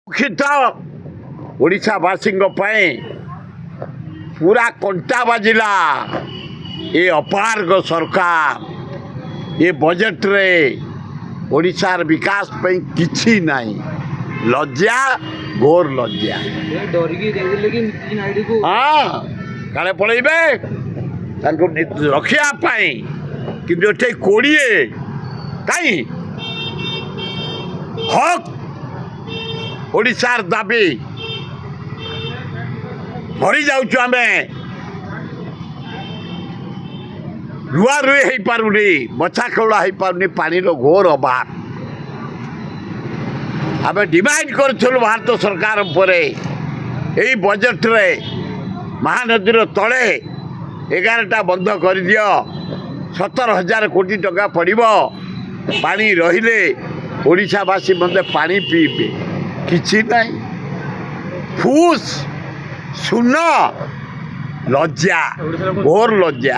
ଦୁଃଖିତ ଓଡ଼ିଶାବାସୀଙ୍କ ପାଇଁ ପୁରା କଣ୍ଟା ବାଜିଲା ଏ ଅପାରଗ ସରକାର ଏ ବଜେଟ୍ରେ ଓଡ଼ିଶାର ବିକାଶ ପାଇଁ କିଛି ନାହିଁ। ଲଜ୍ଜା ଘୋର ଲଜ୍ଜା। ହଁ କାଳେ ପଳେଇବେ ତାଙ୍କୁ ରଖିବା ପାଇଁ, କିନ୍ତୁ ଏଠି 20 କାହିଁ ହକ୍ ଓଡ଼ିଶାର ଦାବି ମରି ଯାଉଛୁ ଆମେ, ରୁଆ ରୁଇ ହେଇପାରୁନି, ବଛା ଖେଉଳା ହେଇପାରୁନି, ପାଣିର ଘୋର ଅଭାବ। ଆମେ ଡିମାଣ୍ଡ କରିଥିଲୁ ଭାରତ ସରକାର ଉପରେ ଏଇ ବଜେଟ୍ରେ ମହାନଦୀର ତଳେ 11ଟା ବନ୍ଧ କରିଦିଅ, 17,000 କୋଟି ଟଙ୍କା ପଡ଼ିବ, ପାଣି ରହିଲେ ଓଡ଼ିଶାବାସୀ ମଧ୍ୟ ପାଣି ପିଇବେ। କିଛି ନାହିଁ, ଫୁସ୍ ଶୂନ, ଲଜ୍ଜା ଘୋର ଲଜ୍ଜା।